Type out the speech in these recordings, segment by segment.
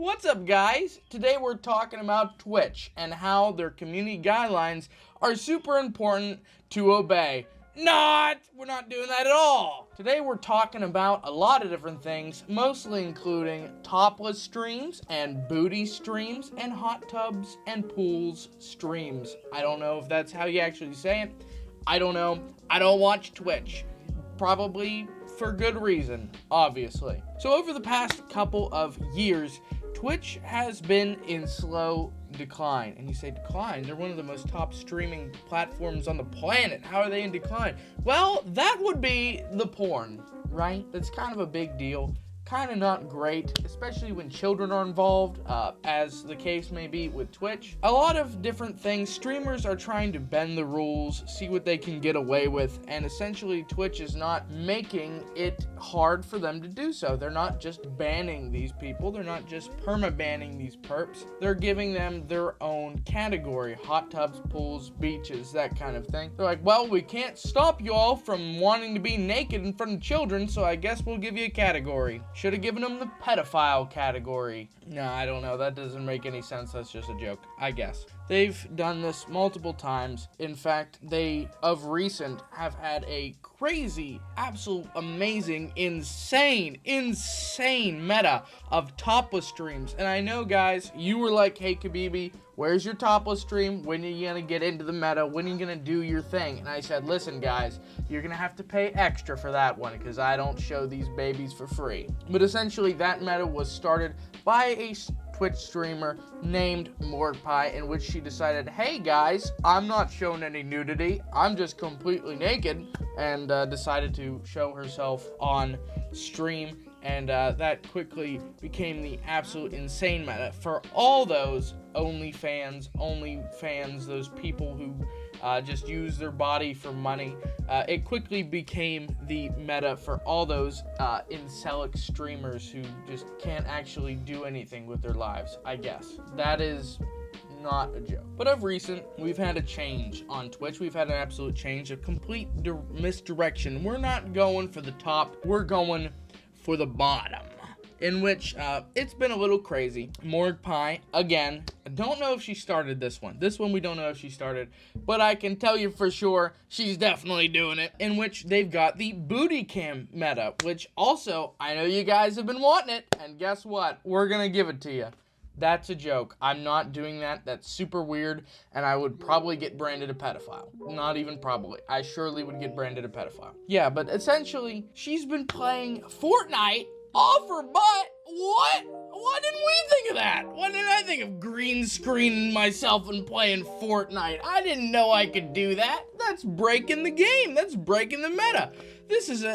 What's up, guys? Today we're talking about Twitch and how their community guidelines are super important to obey. We're not doing that at all. Today we're talking about a lot of different things, mostly including topless streams and booty streams and hot tubs and pools streams. I don't know if that's how you actually say it. I don't know. I don't watch Twitch. Probably for good reason, obviously. So over the past couple of years, Twitch has been in slow decline. And you say decline? They're one of the most top streaming platforms on the planet. How are they in decline? Well, that would be the porn, right? That's kind of a big deal. Kind of not great, especially when children are involved, as the case may be with Twitch. A lot of different things. Streamers are trying to bend the rules, see what they can get away with, and essentially Twitch is not making it hard for them to do so. They're not just banning these people. They're not just perma-banning these perps. They're giving them their own category. Hot tubs, pools, beaches, that kind of thing. They're like, well, we can't stop you all from wanting to be naked in front of children, so I guess we'll give you a category. Should have given them the pedophile category. No, I don't know. That doesn't make any sense. That's just a joke, I guess. They've done this multiple times. In fact, they, of recent, have had a crazy, absolute, amazing, insane meta of topless streams. And I know, guys, you were like, hey, Khabibi, where's your topless stream? When are you gonna get into the meta? When are you gonna do your thing? And I said, listen, guys, you're gonna have to pay extra for that one because I don't show these babies for free. But essentially, that meta was started by a Twitch streamer named Mordpie, in which she decided, hey guys, I'm not showing any nudity, I'm just completely naked, and decided to show herself on stream, and that quickly became the absolute insane meta for all those OnlyFans, those people who just use their body for money. It quickly became the meta for all those incelic streamers who just can't actually do anything with their lives, I guess. That is not a joke. But of recent, we've had a change on Twitch. We've had an absolute change, a complete misdirection. We're not going for the top, we're going for the bottom. In which it's been a little crazy. Mordpie, again, I don't know if she started this one. This one we don't know if she started, but I can tell you for sure she's definitely doing it. In which they've got the booty cam meta, which also, I know you guys have been wanting it, and guess what? We're gonna give it to you. That's a joke. I'm not doing that. That's super weird, and I would probably get branded a pedophile. Not even probably. I surely would get branded a pedophile. Yeah, but essentially, she's been playing Fortnite off her butt. What? Why didn't we think of that? Why didn't I think of green screening myself and playing Fortnite? I didn't know I could do that. That's breaking the game. That's breaking the meta. This is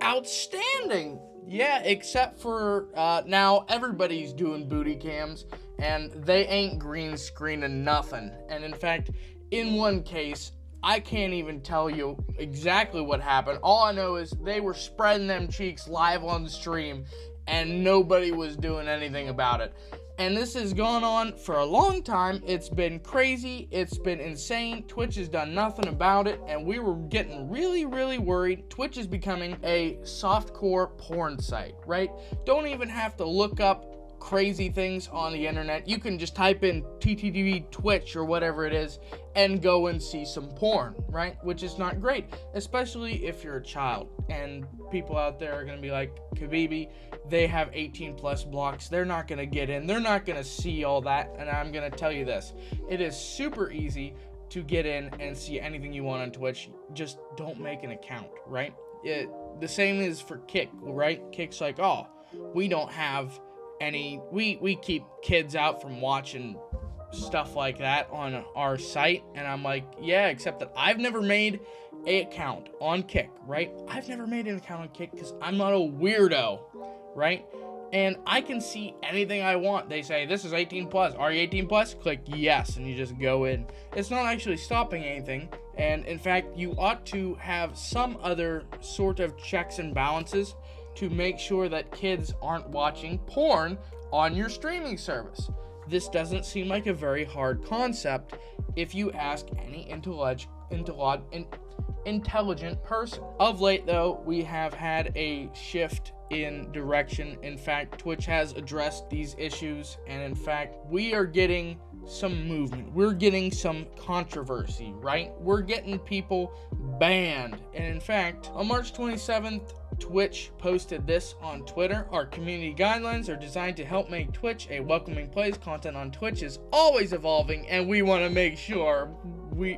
outstanding. Yeah, except for now everybody's doing booty cams and they ain't green screening nothing. And in fact, in one case, I can't even tell you exactly what happened. All I know is they were spreading them cheeks live on the stream and nobody was doing anything about it. And this has gone on for a long time. It's been crazy. It's been insane. Twitch has done nothing about it. And we were getting really, really worried. Twitch is becoming a softcore porn site, right? Don't even have to look up crazy things on the internet. You can just type in TTV Twitch or whatever it is and go and see some porn, right? Which is not great, especially if you're a child. And people out there are gonna be like, Khabibi, they have 18 plus blocks. They're not gonna get in. They're not gonna see all that. And I'm gonna tell you this, it is super easy to get in and see anything you want on Twitch. Just don't make an account, right? The same is for Kick, right? Kick's like, oh, we don't have we keep kids out from watching stuff like that on our site. And I'm like, yeah, except that I've never made an account on Kick, right? I've never made an account on Kick because I'm not a weirdo, right? And I can see anything I want. They say, this is 18 plus. Are you 18 plus? Click yes, and you just go in. It's not actually stopping anything. And in fact, you ought to have some other sort of checks and balances to make sure that kids aren't watching porn on your streaming service. This doesn't seem like a very hard concept if you ask any intelligent person. Of late, though, we have had a shift in direction. In fact, Twitch has addressed these issues, and in fact, we are getting some movement. We're getting some controversy, right? We're getting people banned. And in fact, on March 27th, Twitch posted this on Twitter. Our community guidelines are designed to help make Twitch a welcoming place. Content on Twitch is always evolving, and we want to make sure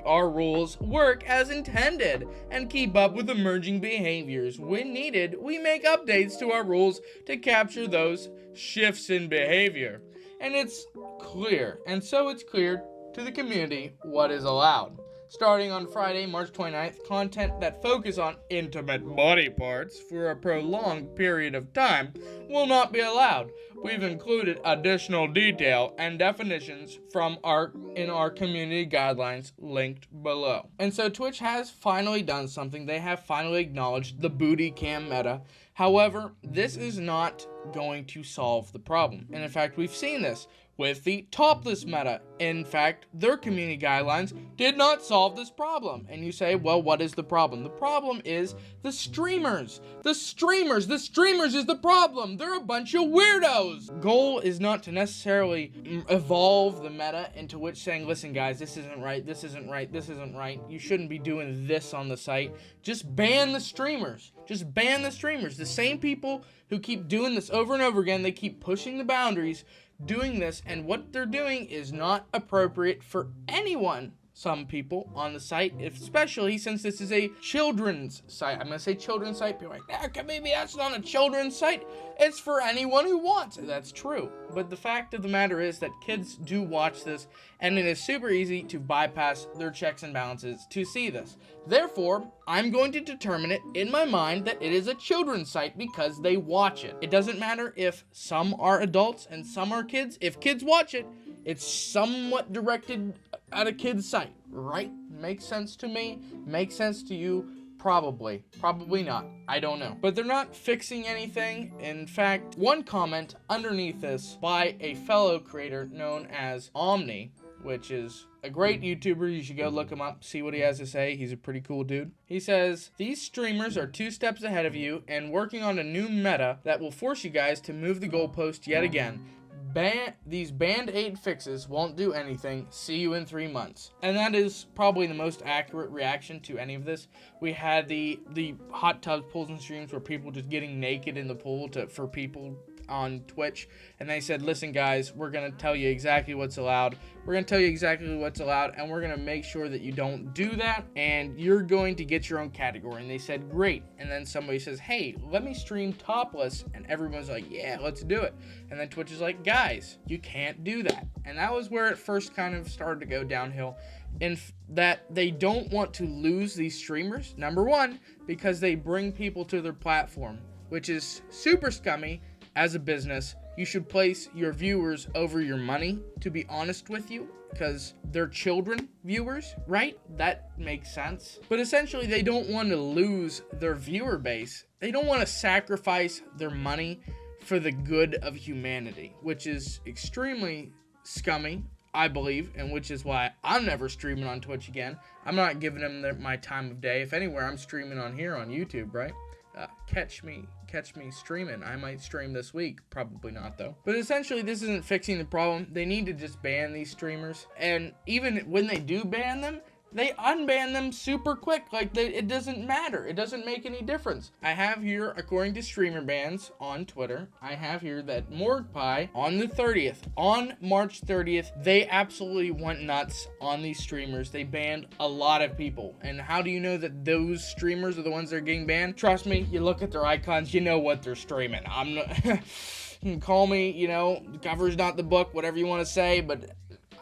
our rules work as intended and keep up with emerging behaviors. When needed, we make updates to our rules to capture those shifts in behavior. And it's clear, and so it's clear to the community what is allowed. Starting on Friday, March 29th, content that focus on intimate body parts for a prolonged period of time will not be allowed. We've included additional detail and definitions in our community guidelines linked below. And so Twitch has finally done something. They have finally acknowledged the booty cam meta. However, this is not going to solve the problem. And in fact, we've seen this with the topless meta. In fact, their community guidelines did not solve this problem. And you say, well, what is the problem? The problem is the streamers. The streamers is the problem. They're a bunch of weirdos. Goal is not to necessarily evolve the meta into which saying, listen guys, this isn't right, this isn't right, this isn't right. You shouldn't be doing this on the site. Just ban the streamers. Just ban the streamers. The same people who keep doing this over and over again, they keep pushing the boundaries, doing this, and what they're doing is not appropriate for anyone. Some people on the site, especially since this is a children's site. I'm going to say children's site. People are like, maybe that's not a children's site. It's for anyone who wants it. That's true. But the fact of the matter is that kids do watch this, and it is super easy to bypass their checks and balances to see this. Therefore, I'm going to determine it in my mind that it is a children's site because they watch it. It doesn't matter if some are adults and some are kids. If kids watch it, it's somewhat directed at a kid's site, right? Makes sense to me, makes sense to you, probably not, I don't know. But they're not fixing anything. In fact, one comment underneath this by a fellow creator known as Omni, which is a great YouTuber, you should go look him up, see what he has to say, he's a pretty cool dude. He says, these streamers are 2 steps ahead of you and working on a new meta that will force you guys to move the goalpost yet again. These band-aid fixes won't do anything. See you in 3 months. And that is probably the most accurate reaction to any of this. We had the hot tub pools and streams where people just getting naked in the pool for people on Twitch, and they said, listen guys, we're gonna tell you exactly what's allowed, and we're gonna make sure that you don't do that, and you're going to get your own category. And they said, great. And then somebody says, hey, let me stream topless, and everyone's like, yeah, let's do it. And then Twitch is like, guys, you can't do that. And that was where it first kind of started to go downhill, in that they don't want to lose these streamers, number one, because they bring people to their platform, which is super scummy. As a business, you should place your viewers over your money, to be honest with you, because they're children viewers, right? That makes sense. But essentially, they don't want to lose their viewer base. They don't want to sacrifice their money for the good of humanity, which is extremely scummy, I believe, and which is why I'm never streaming on Twitch again. I'm not giving them my time of day. If anywhere, I'm streaming on here on YouTube, right? Catch me streaming. I might stream this week. Probably not, though. But essentially, this isn't fixing the problem. They need to just ban these streamers. And even when they do ban them, they unban them super quick. Like, it doesn't matter. It doesn't make any difference. I have here, according to streamer bans on Twitter, I have here that Morgpie on the 30th, on March 30th, they absolutely went nuts on these streamers. They banned a lot of people. And how do you know that those streamers are the ones that are getting banned? Trust me, you look at their icons, you know what they're streaming. I'm not... You can call me, the cover's not the book, whatever you want to say, but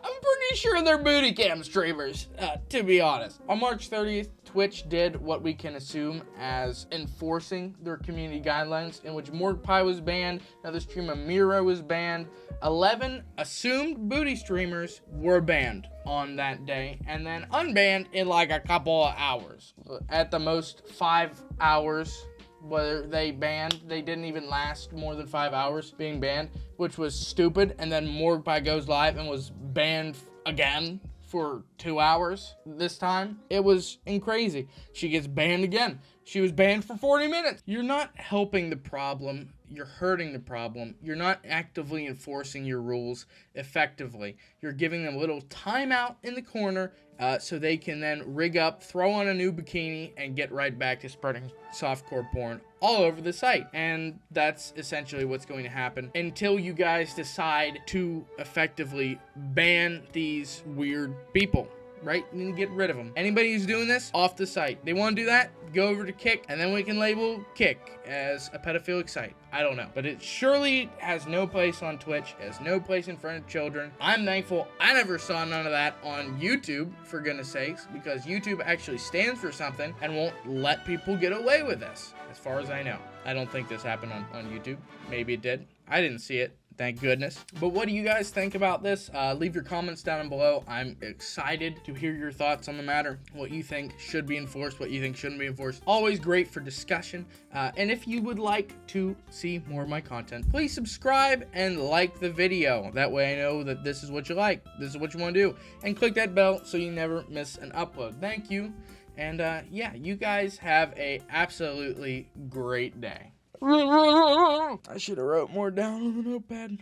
I'm pretty sure they're booty cam streamers, to be honest. On March 30th, Twitch did what we can assume as enforcing their community guidelines, in which Morgpie was banned, another streamer Miro was banned. 11 assumed booty streamers were banned on that day, and then unbanned in like a couple of hours. At the most 5 hours. Whether they didn't even last more than 5 hours being banned, which was stupid. And then Morgpie goes live and was banned again for 2 hours this time. It was crazy. She gets banned again. She was banned for 40 minutes. You're not helping the problem. You're hurting the problem. You're not actively enforcing your rules effectively. You're giving them a little timeout in the corner so they can then rig up, throw on a new bikini, and get right back to spreading softcore porn all over the site. And that's essentially what's going to happen until you guys decide to effectively ban these weird people. Right? You need to get rid of them. Anybody who's doing this, off the site. They want to do that, go over to Kick, and then we can label Kick as a pedophilic site. I don't know. But it surely has no place on Twitch. It has no place in front of children. I'm thankful I never saw none of that on YouTube, for goodness sakes, because YouTube actually stands for something and won't let people get away with this, as far as I know. I don't think this happened on YouTube. Maybe it did. I didn't see it. Thank goodness. But what do you guys think about this? Leave your comments down below. I'm excited to hear your thoughts on the matter. What you think should be enforced, what you think shouldn't be enforced. Always great for discussion. And if you would like to see more of my content, please subscribe and like the video. That way I know that this is what you like. This is what you want to do. And click that bell so you never miss an upload. Thank you. And yeah, you guys have a absolutely great day. I should have wrote more down on the notepad.